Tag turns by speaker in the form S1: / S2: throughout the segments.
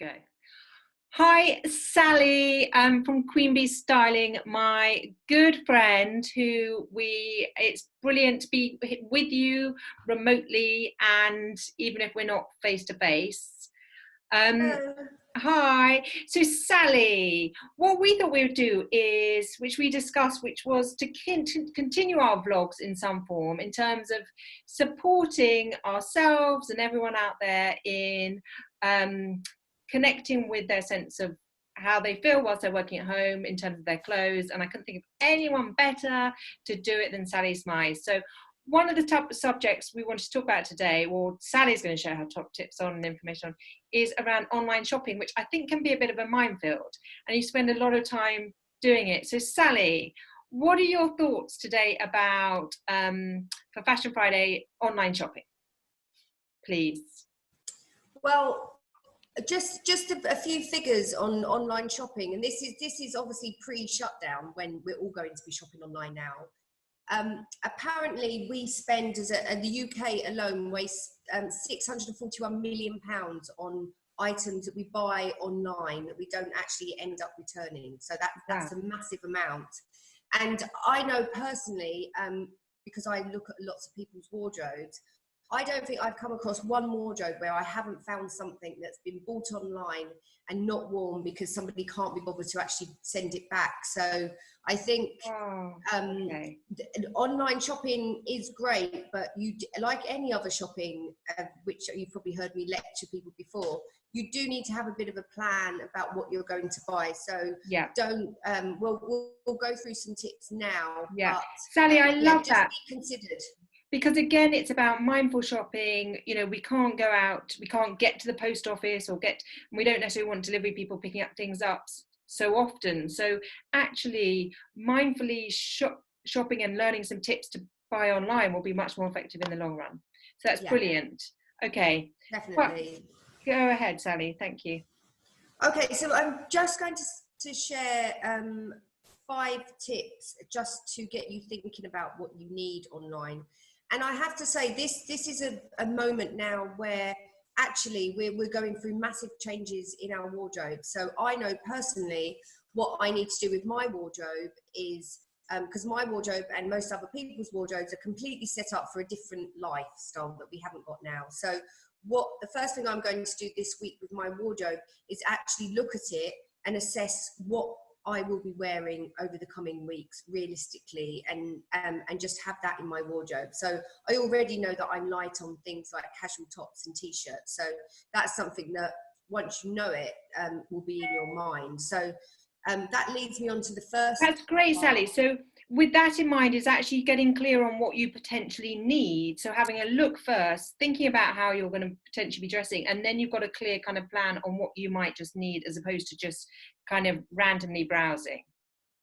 S1: Go. Hi, Sally. I'm from Queen Bee Styling, my good friend it's brilliant to be with you remotely and even if we're not face to face.
S2: Hello.
S1: Hi. So Sally, what we thought we would do is, which we discussed, which was to continue our vlogs in some form in terms of supporting ourselves and everyone out there in connecting with their sense of how they feel whilst they're working at home in terms of their clothes. And I couldn't think of anyone better to do it than Sally Smy. So one of the top subjects we wanted to talk about today, or Sally's going to share her top tips on and information on, is around online shopping, which I think can be a bit of a minefield, and you spend a lot of time doing it. So Sally, what are your thoughts today about, for Fashion Friday, online shopping, please?
S2: Well, just a few figures on online shopping, and this is obviously pre-shutdown when we're all going to be shopping online now. Apparently, we spend the UK alone wastes £641 million on items that we buy online that we don't actually end up returning. So that's a massive amount. And I know personally, because I look at lots of people's wardrobes, I don't think I've come across one wardrobe where I haven't found something that's been bought online and not worn because somebody can't be bothered to actually send it back. So I think online shopping is great, but like any other shopping, which you've probably heard me lecture people before, you do need to have a bit of a plan about what you're going to buy. So don't, we'll go through some tips now.
S1: Yeah,
S2: but,
S1: Sally, I love that.
S2: Just be considered.
S1: Because again, it's about mindful shopping. You know, we can't go out, we can't get to the post office we don't necessarily want delivery people picking up things up so often. So actually, mindfully shopping and learning some tips to buy online will be much more effective in the long run. So that's brilliant. Okay.
S2: Definitely.
S1: Go ahead, Sally. Thank you.
S2: Okay, so I'm just going to share 5 tips just to get you thinking about what you need online. And I have to say, this is a moment now where actually we're going through massive changes in our wardrobe. So I know personally what I need to do with my wardrobe is, because my wardrobe and most other people's wardrobes are completely set up for a different lifestyle that we haven't got now. So the first thing I'm going to do this week with my wardrobe is actually look at it and assess what I will be wearing over the coming weeks realistically, and just have that in my wardrobe. So I already know that I'm light on things like casual tops and t-shirts. So that's something that once you know it, will be in your mind. So that leads me on to the first.
S1: That's great, Sally. So with that in mind, is actually getting clear on what you potentially need. So having a look first, thinking about how you're going to potentially be dressing, and then you've got a clear kind of plan on what you might just need, as opposed to just kind of randomly browsing.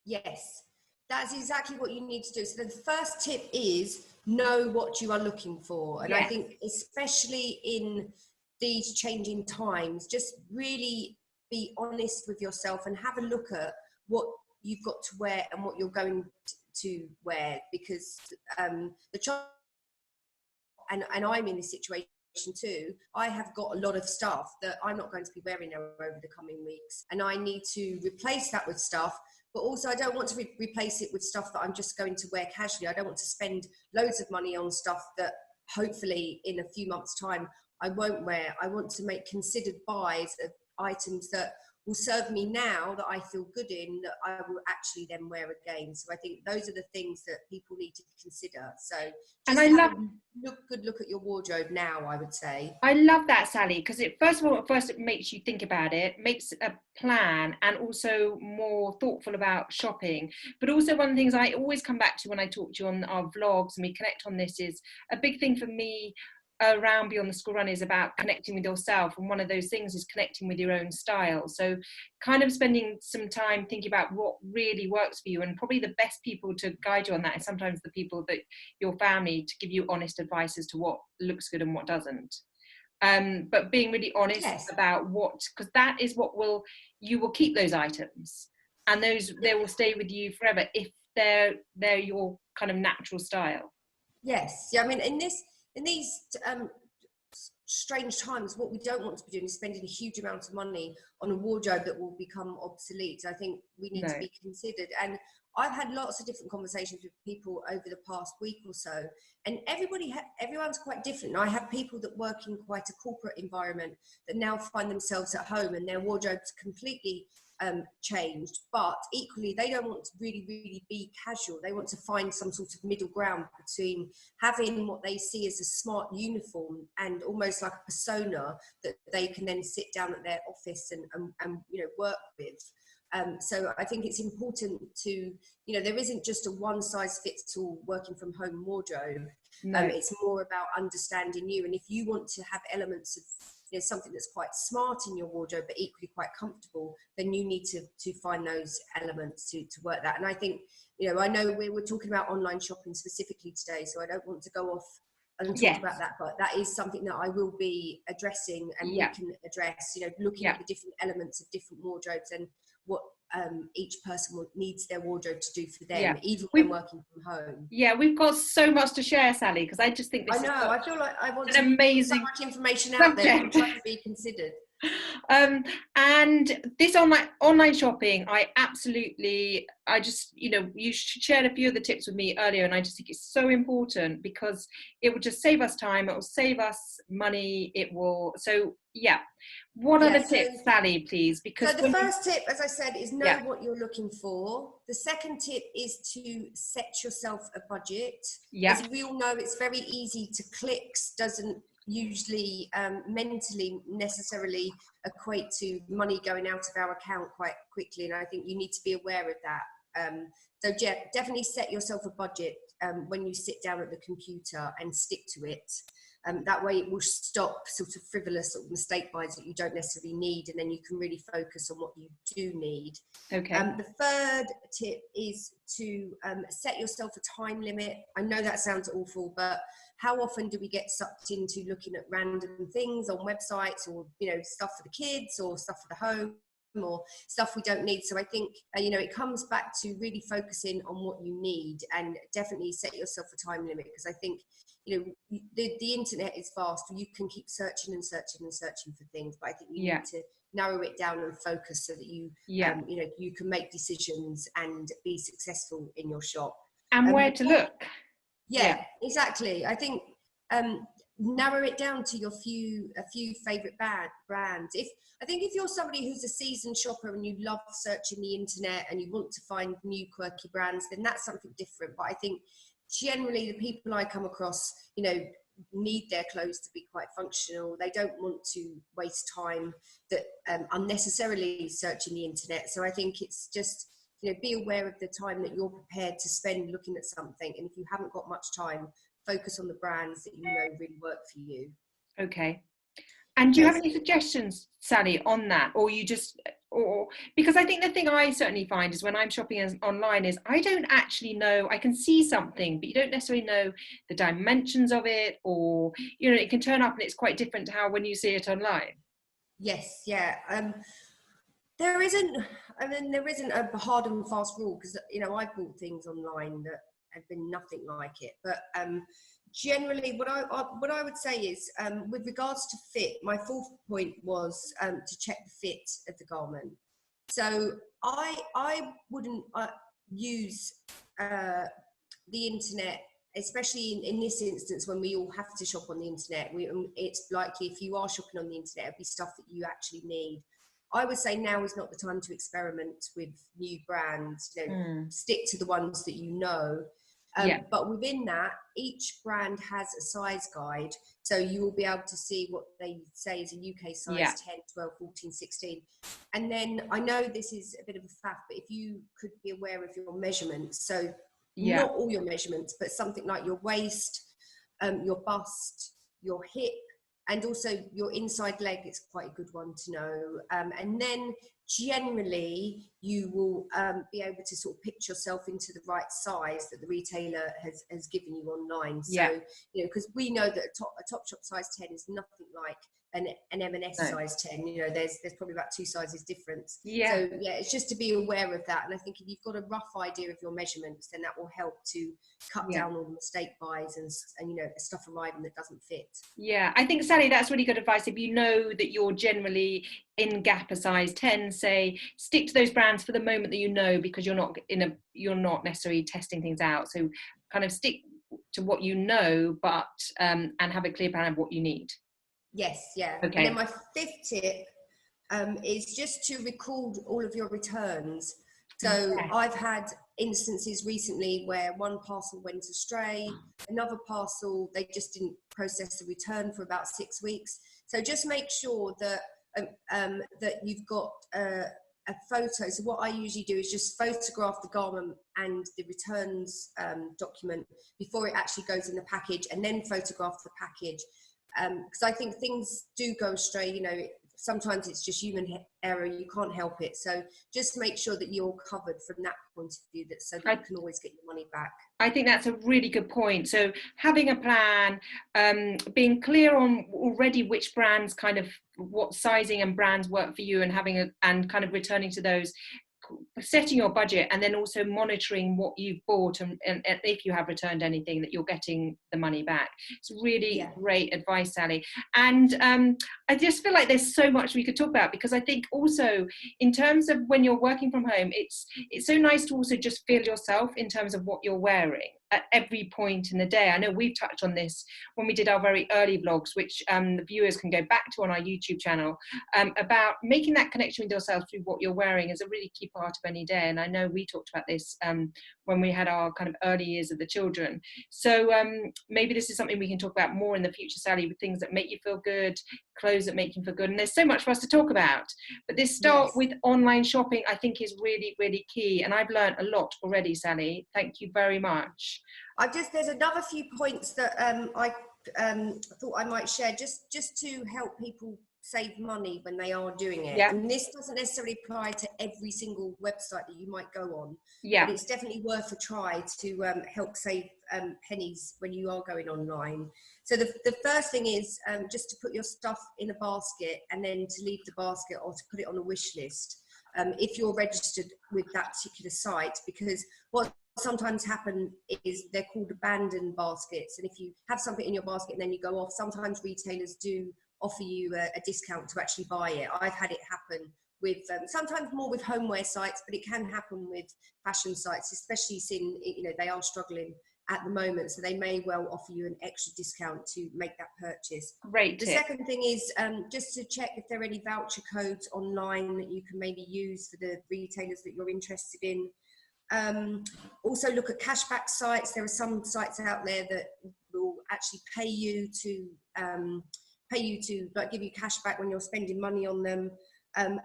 S2: Yes, that's exactly what you need to do. So the first tip is know what you are looking for. And I think especially in these changing times, just really be honest with yourself and have a look at what you've got to wear and what you're going to wear, because and I'm in this situation too. I have got a lot of stuff that I'm not going to be wearing over the coming weeks, and I need to replace that with stuff. But also I don't want to replace it with stuff that I'm just going to wear casually. I don't want to spend loads of money on stuff that hopefully in a few months' time I won't wear. I want to make considered buys of items that will serve me now, that I feel good in, that I will actually then wear again. So I think those are the things that people need to consider. So just have a good look at your wardrobe now, I would say.
S1: I love that, Sally, because it makes you think about it, makes a plan, and also more thoughtful about shopping. But also one of the things I always come back to when I talk to you on our vlogs and we connect on this is a big thing for me around Beyond the School Run is about connecting with yourself, and one of those things is connecting with your own style. So kind of spending some time thinking about what really works for you, and probably the best people to guide you on that is sometimes the people that your family, to give you honest advice as to what looks good and what doesn't. But being really honest about because that is what you will keep those items, and they will stay with you forever if they're your kind of natural style.
S2: Yes, yeah. I mean, in these strange times, what we don't want to be doing is spending a huge amount of money on a wardrobe that will become obsolete. I think we need to be considered. And I've had lots of different conversations with people over the past week or so, and everyone's quite different. I have people that work in quite a corporate environment that now find themselves at home and their wardrobe's completely changed, but equally they don't want to really be casual. They want to find some sort of middle ground between having what they see as a smart uniform and almost like a persona that they can then sit down at their office and work with. So I think it's important to, there isn't just a one size fits all working from home wardrobe. It's more about understanding you, and if you want to have elements of something that's quite smart in your wardrobe but equally quite comfortable, then you need to find those elements to work that. And I think, I know we're talking about online shopping specifically today, so I don't want to go off and talk about that, but that is something that I will be addressing, and we can address, looking at the different elements of different wardrobes and what each person needs their wardrobe to do for them, even when working from home.
S1: We've got so much to share, Sally, because I just think this
S2: I feel like I want
S1: an amazing
S2: so much information out there and try to be considered.
S1: And this online shopping, I just, you shared a few of the tips with me earlier, and I just think it's so important because it will just save us time, it will save us money, what are the tips, Sally, please? Because
S2: so the first tip, as I said, is know what you're looking for. The second tip is to set yourself a budget. As we all know, it's very easy to clicks, doesn't usually mentally necessarily equate to money going out of our account quite quickly, and I think you need to be aware of that. So definitely set yourself a budget when you sit down at the computer and stick to it. That way it will stop sort of frivolous sort of mistake buys that you don't necessarily need, and then you can really focus on what you do need. The third tip is to set yourself a time limit. I know that sounds awful, but how often do we get sucked into looking at random things on websites, or stuff for the kids or stuff for the home, or stuff we don't need? So I think it comes back to really focusing on what you need, and definitely set yourself a time limit, because I think the internet is vast. You can keep searching and searching and searching for things, but I think you need to narrow it down and focus so that you you can make decisions and be successful in your shop,
S1: and where to look.
S2: Exactly. I think narrow it down to a few favorite brands. If you're somebody who's a seasoned shopper and you love searching the internet and you want to find new quirky brands, then that's something different. But I think generally the people I come across, need their clothes to be quite functional. They don't want to waste time that unnecessarily searching the internet. So I think it's just, be aware of the time that you're prepared to spend looking at something. And if you haven't got much time, focus on the brands that really work for you.
S1: Okay. And do you have any suggestions, Sally, on that? Or because I think the thing I certainly find is when I'm shopping online is I don't actually know, I can see something, but you don't necessarily know the dimensions of it, or, it can turn up and it's quite different to how when you see it online.
S2: Yes, there isn't a hard and fast rule, because I've bought things online that have been nothing like it, but generally what I would say is, with regards to fit, my fourth point was to check the fit of the garment. So I wouldn't use the internet, especially in this instance when we all have to shop on the internet. It's likely if you are shopping on the internet, it'll be stuff that you actually need. I would say now is not the time to experiment with new brands. Stick to the ones that you know. But within that, each brand has a size guide. So you will be able to see what they say is a UK size 10, 12, 14, 16. And then I know this is a bit of a faff, but if you could be aware of your measurements. So not all your measurements, but something like your waist, your bust, your hip, and also your inside leg is quite a good one to know. And then generally you will be able to sort of pitch yourself into the right size that the retailer has given you online. So, because we know that a Topshop size 10 is nothing like an M&S
S1: No.
S2: size 10. You know, there's probably about 2 sizes difference.
S1: Yeah.
S2: So yeah, it's just to be aware of that. And I think if you've got a rough idea of your measurements, then that will help to cut down all the mistake buys and you know, stuff arriving that doesn't fit.
S1: Yeah, I think, Sally, that's really good advice. If you know that you're generally in gap a size 10, say, stick to those brands for the moment that you know, because you're not necessarily testing things out. So kind of stick to what you know, but and have a clear plan of what you need.
S2: Yes, yeah.
S1: Okay.
S2: And then my 5th tip is just to record all of your returns. So
S1: Yeah.
S2: I've had instances recently where one parcel went astray, another parcel, they just didn't process the return for about 6 weeks. So just make sure that that you've got a photo. So what I usually do is just photograph the garment and the returns document before it actually goes in the package, and then photograph the package. Because I think things do go astray, you know, sometimes it's just human error, you can't help it. So just make sure that you're covered from that point of view, that so that you can always get your money back. I
S1: think that's a really good point. So having a plan, being clear on already which brands, kind of what sizing and brands work for you, and and kind of returning to those, setting your budget, and then also monitoring what you've bought, and if you have returned anything, that you're getting the money back. It's really great advice, Sally. And I just feel like there's so much we could talk about, because I think also in terms of when you're working from home, it's so nice to also just feel yourself in terms of what you're wearing at every point in the day. I know we've touched on this when we did our very early vlogs, which the viewers can go back to on our YouTube channel, about making that connection with yourself through what you're wearing is a really key part of any day. And I know we talked about this when we had our kind of early years of the children. So maybe this is something we can talk about more in the future, Sally, with things that make you feel good, clothes that make you feel good. And there's so much for us to talk about. But this start with online shopping, I think, is really, really key. And I've learned a lot already, Sally. Thank you very much.
S2: There's another few points that I thought I might share, just to help people save money when they are doing it. And this doesn't necessarily apply to every single website that you might go on, but it's definitely worth a try to help save pennies when you are going online. So the first thing is just to put your stuff in a basket, and then to leave the basket, or to put it on a wish list if you're registered with that particular site, because what sometimes happen is they're called abandoned baskets, and if you have something in your basket and then you go off, sometimes retailers do offer you a discount to actually buy it. I've had it happen with sometimes more with homeware sites, but it can happen with fashion sites, especially since they are struggling at the moment, so they may well offer you an extra discount to make that purchase.
S1: Great.
S2: The second thing is just to check if there are any voucher codes online that you can maybe use for the retailers that you're interested in. Also look at cashback sites. There are some sites out there that will actually pay you to like give you cashback when you're spending money on them.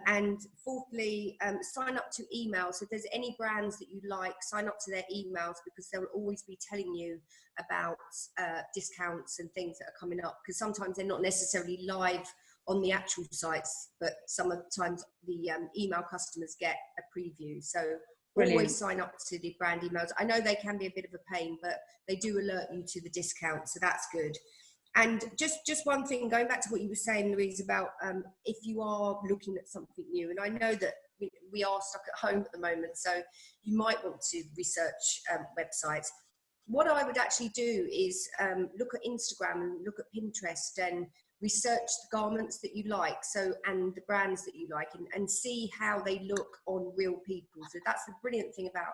S2: And fourthly, sign up to emails. So if there's any brands that you like, sign up to their emails, because they'll always be telling you about discounts and things that are coming up, because sometimes they're not necessarily live on the actual sites, but sometimes the email customers get a preview. So brilliant. Always sign up to the brand emails. I know they can be a bit of a pain, but they do alert you to the discount, so that's good. And just one thing, going back to what you were saying, Louise, about if you are looking at something new, and I know that we are stuck at home at the moment, so you might want to research websites. What I would actually do is look at Instagram and look at Pinterest and research the garments that you like, and the brands that you like, and see how they look on real people. So that's the brilliant thing about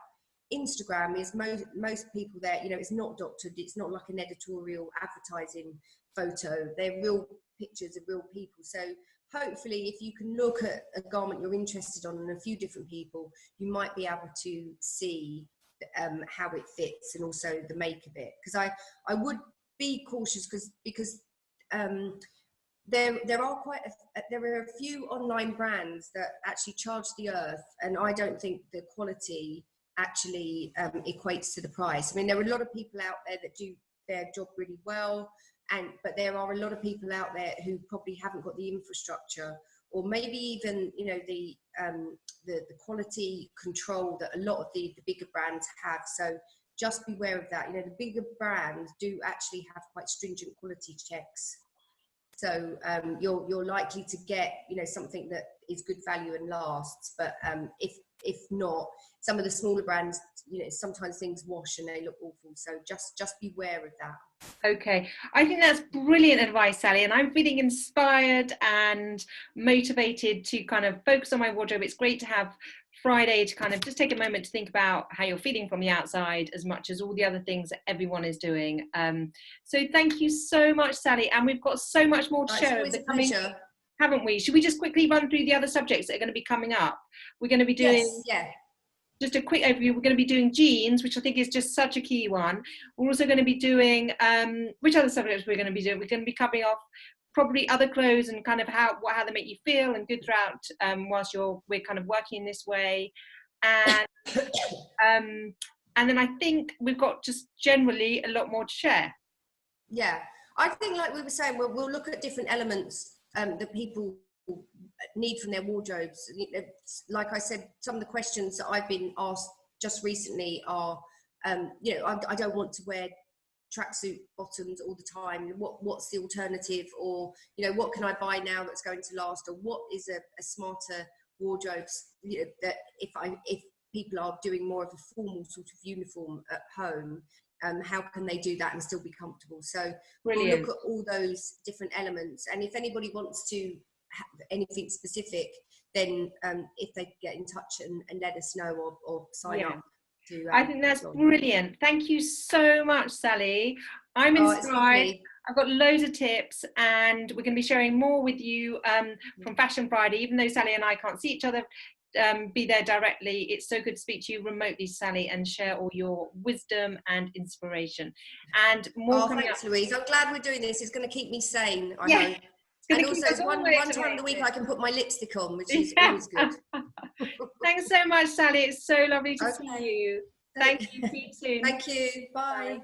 S2: Instagram, is most people there, it's not doctored, it's not like an editorial advertising photo, they're real pictures of real people. So hopefully if you can look at a garment you're interested in and a few different people, you might be able to see how it fits, and also the make of it. Because I would be cautious, because there are a few online brands that actually charge the earth, and I don't think the quality actually equates to the price. I mean, there are a lot of people out there that do their job really well, but there are a lot of people out there who probably haven't got the infrastructure, or maybe even the quality control that a lot of the bigger brands have. So just beware of that. The bigger brands do actually have quite stringent quality checks. So you're likely to get, you know, something that is good value and lasts. But if not, some of the smaller brands, you know, sometimes things wash and they look awful. So just beware of that.
S1: Okay, I think that's brilliant advice, Sally, and I'm feeling inspired and motivated to kind of focus on my wardrobe. It's great to have Friday to kind of just take a moment to think about how you're feeling from the outside as much as all the other things that everyone is doing. So thank you so much, Sally, and we've got so much more to
S2: It's
S1: show
S2: always
S1: the
S2: a
S1: coming,
S2: pleasure.
S1: haven't we? Should we just quickly run through the other subjects that are going to be coming up? We're going to be doing...
S2: Yes, yeah.
S1: Just a quick overview, we're going to be doing jeans, which I think is just such a key one. We're also going to be doing, which other subjects we're going to be doing? We're going to be covering off probably other clothes and kind of how they make you feel and good throughout whilst we're kind of working in this way. And then I think we've got just generally a lot more to share.
S2: Yeah, I think like we were saying, we'll look at different elements that people need from their wardrobes. Like I said, some of the questions that I've been asked just recently are, you know, I don't want to wear tracksuit bottoms all the time. What's the alternative? Or, you know, what can I buy now that's going to last? Or what is a smarter wardrobe, you know, that if people are doing more of a formal sort of uniform at home, how can they do that and still be comfortable? So
S1: Brilliant.
S2: we'll look at all those different elements, and if anybody wants to have anything specific, then if they get in touch and let us know or sign up to,
S1: I think that's brilliant. Thank you so much, Sally. I'm inspired. I've got loads of tips, and we're going to be sharing more with you from Fashion Friday. Even though Sally and I can't see each other, be there directly, it's so good to speak to you remotely, Sally, and share all your wisdom and inspiration. And more coming
S2: thanks,
S1: up.
S2: Louise. I'm glad we're doing this. It's going to keep me sane, I hope.
S1: And
S2: also one time a week I can put my lipstick on, which is always good.
S1: Thanks so much, Sally. It's so lovely to see you. Thank you. See you soon.
S2: Thank you. Bye.